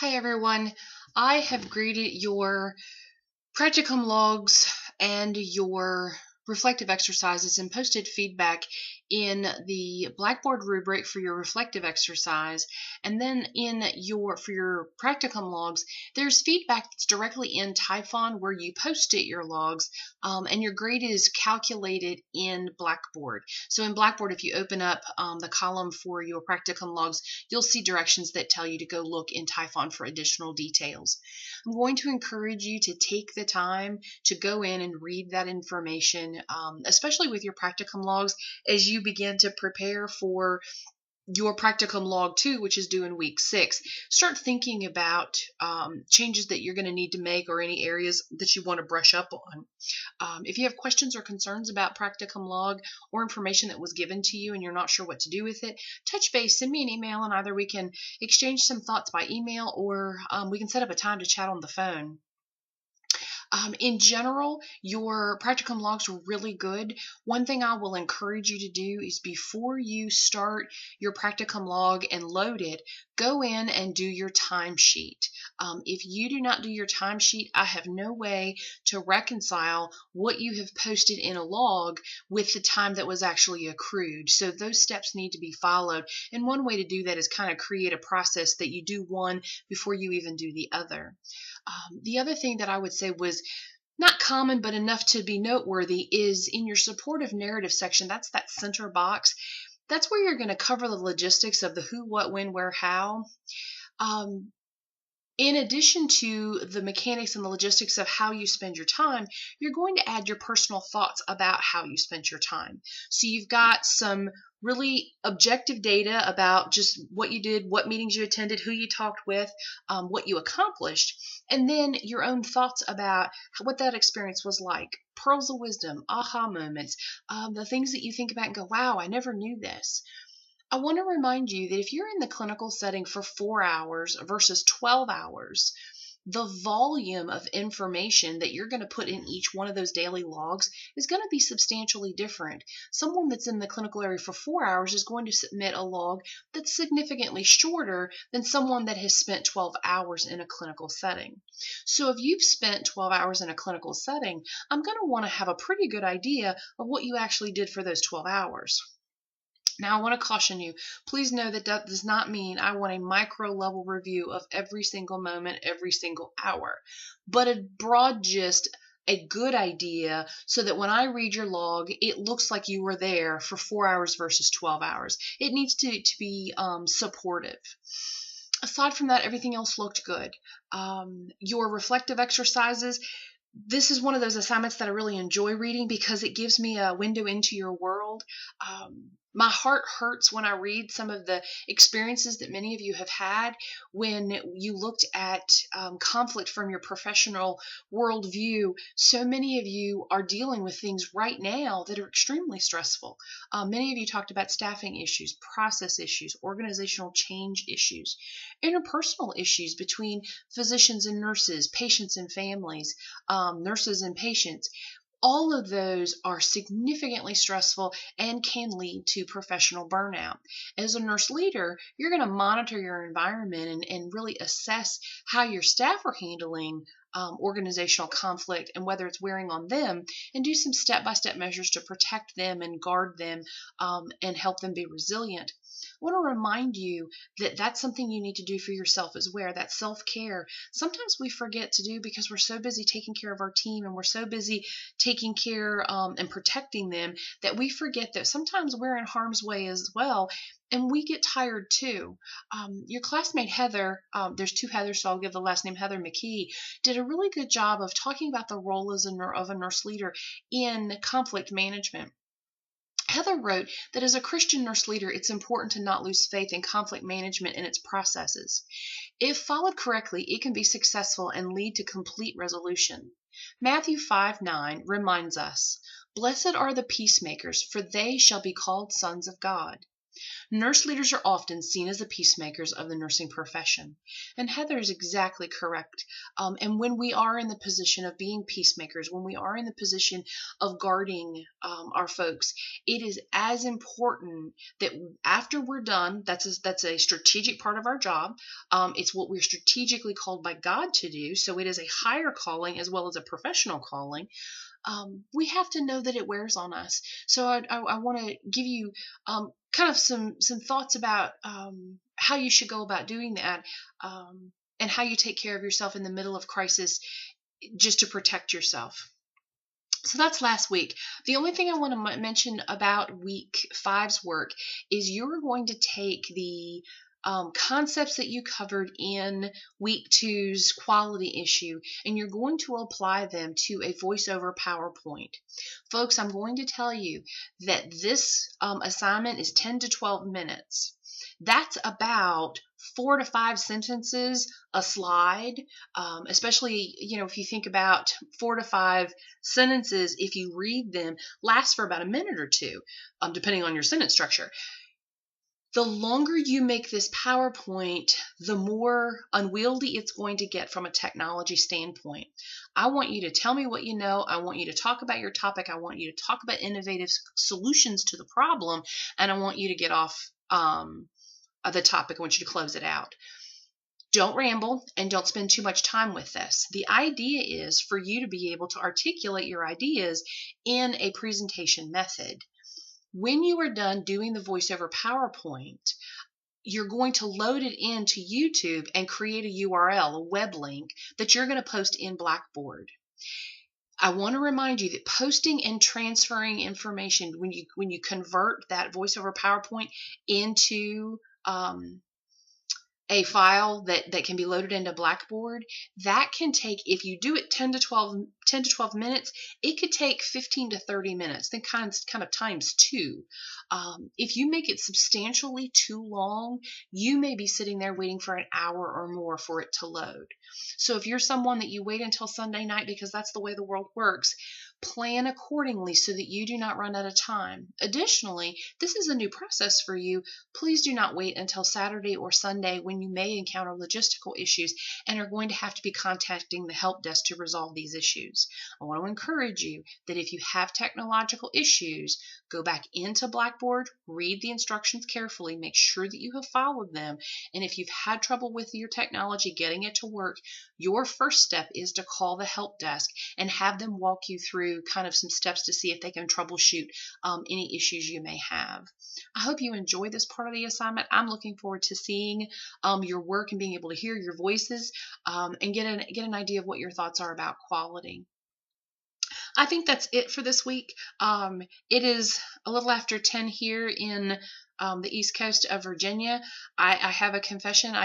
Hi everyone. I have graded your practicum logs and your reflective exercises and posted feedback in the Blackboard rubric for your reflective exercise, and then for your practicum logs there's feedback that's directly in Typhon where you post it your logs, and your grade is calculated in Blackboard. So in Blackboard, if you open up the column for your practicum logs, you'll see directions that tell you to go look in Typhon for additional details. I'm going to encourage you to take the time to go in and read that information, especially with your practicum logs as you begin to prepare for your practicum log 2, which is due in week 6. Start thinking about changes that you're going to need to make or any areas that you want to brush up on. If you have questions or concerns about practicum log or information that was given to you and you're not sure what to do with it, touch base, send me an email, and either we can exchange some thoughts by email or we can set up a time to chat on the phone. In general, your practicum logs were really good. One thing I will encourage you to do is before you start your practicum log and load it, go in and do your timesheet. If you do not do your timesheet, I have no way to reconcile what you have posted in a log with the time that was actually accrued. So those steps need to be followed. And one way to do that is kind of create a process that you do one before you even do the other. The other thing that I would say was not common but enough to be noteworthy is in your supportive narrative section. That's that center box. That's where you're going to cover the logistics of the who, what, when, where, how. In addition to the mechanics and the logistics of how you spend your time, you're going to add your personal thoughts about how you spent your time. So you've got some really objective data about just what you did, what meetings you attended, who you talked with, what you accomplished, and then your own thoughts about what that experience was like. Pearls of wisdom, aha moments, the things that you think about and go, wow, I never knew this. I want to remind you that if you're in the clinical setting for 4 hours versus 12 hours, the volume of information that you're going to put in each one of those daily logs is going to be substantially different. Someone that's in the clinical area for 4 hours is going to submit a log that's significantly shorter than someone that has spent 12 hours in a clinical setting. So if you've spent 12 hours in a clinical setting, I'm going to want to have a pretty good idea of what you actually did for those 12 hours. Now, I want to caution you, please know that that does not mean I want a micro level review of every single moment, every single hour, but a broad gist, a good idea, so that when I read your log, it looks like you were there for 4 hours versus 12 hours. It needs to be supportive. Aside from that, everything else looked good. Your reflective exercises, this is one of those assignments that I really enjoy reading because it gives me a window into your world. My heart hurts when I read some of the experiences that many of you have had when you looked at conflict from your professional worldview. So many of you are dealing with things right now that are extremely stressful. Many of you talked about staffing issues, process issues, organizational change issues, interpersonal issues between physicians and nurses, patients and families, nurses and patients. All of those are significantly stressful and can lead to professional burnout. As a nurse leader, you're going to monitor your environment and really assess how your staff are handling organizational conflict and whether it's wearing on them, and do some step-by-step measures to protect them and guard them and help them be resilient. I want to remind you that that's something you need to do for yourself as well, that self-care. Sometimes we forget to do because we're so busy taking care of our team and we're so busy taking care and protecting them that we forget that sometimes we're in harm's way as well, and we get tired too. Your classmate Heather, there's two Heathers, so I'll give the last name Heather McKee, did a really good job of talking about the role of a nurse leader in conflict management. Heather wrote that as a Christian nurse leader, it's important to not lose faith in conflict management and its processes. If followed correctly, it can be successful and lead to complete resolution. Matthew 5:9 reminds us, "Blessed are the peacemakers, for they shall be called sons of God." Nurse leaders are often seen as the peacemakers of the nursing profession. And Heather is exactly correct. And when we are in the position of being peacemakers, when we are in the position of guarding our folks, it is as important that after we're done, that's a strategic part of our job. It's what we're strategically called by God to do. So it is a higher calling as well as a professional calling. We have to know that it wears on us. So I want to give you kind of some thoughts about how you should go about doing that, and how you take care of yourself in the middle of crisis just to protect yourself. So that's last week. The only thing I want to mention about week 5's work is you're going to take the concepts that you covered in week 2's quality issue, and you're going to apply them to a voiceover PowerPoint. Folks, I'm going to tell you that this assignment is 10 to 12 minutes. That's about 4 to 5 sentences a slide, especially, if you think about 4 to 5 sentences, if you read them, lasts for about a minute or two, depending on your sentence structure. The longer you make this PowerPoint, the more unwieldy it's going to get from a technology standpoint. I want you to tell me what you know. I want you to talk about your topic. I want you to talk about innovative solutions to the problem. And I want you to get off the topic. I want you to close it out. Don't ramble and don't spend too much time with this. The idea is for you to be able to articulate your ideas in a presentation method. When you are done doing the voiceover PowerPoint, you're going to load it into YouTube and create a URL, a web link that you're going to post in Blackboard. I want to remind you that posting and transferring information, when you convert that voiceover PowerPoint into a file that can be loaded into Blackboard, that can take, if you do it 10 to 12 minutes, it could take 15 to 30 minutes. Then kind of times 2. If you make it substantially too long, you may be sitting there waiting for an hour or more for it to load. So if you're someone that you wait until Sunday night because that's the way the world works, plan accordingly so that you do not run out of time. Additionally, this is a new process for you. Please do not wait until Saturday or Sunday when you may encounter logistical issues and are going to have to be contacting the help desk to resolve these issues. I want to encourage you that if you have technological issues, go back into Blackboard, read the instructions carefully, make sure that you have followed them, and if you've had trouble with your technology getting it to work, your first step is to call the help desk and have them walk you through kind of some steps to see if they can troubleshoot any issues you may have. I hope you enjoy this part of the assignment. I'm looking forward to seeing your work and being able to hear your voices and get an idea of what your thoughts are about quality. I think that's it for this week. It is a little after 10 here in the East Coast of Virginia. I have a confession.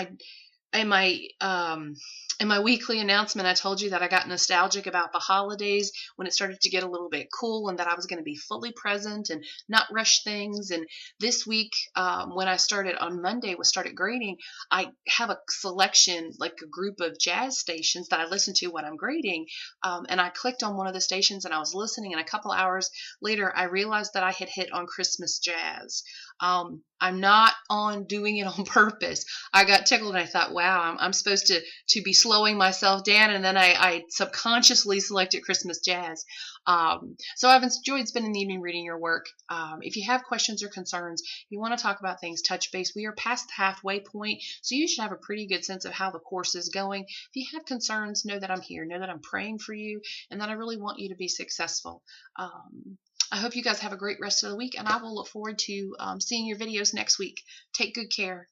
In my weekly announcement, I told you that I got nostalgic about the holidays when it started to get a little bit cool and that I was going to be fully present and not rush things. And this week, when I started on Monday, started grading, I have a selection, like a group of jazz stations that I listen to when I'm grading. And I clicked on one of the stations and I was listening, and a couple hours later, I realized that I had hit on Christmas jazz. I'm not on doing it on purpose. I got tickled and I thought, wow, I'm supposed to be slowing myself down, and then I subconsciously selected Christmas jazz. So I've enjoyed spending the evening reading your work. If you have questions or concerns, you want to talk about things, touch base. We are past the halfway point, so you should have a pretty good sense of how the course is going. If you have concerns, know that I'm here, know that I'm praying for you, and that I really want you to be successful. I hope you guys have a great rest of the week, and I will look forward to seeing your videos next week. Take good care.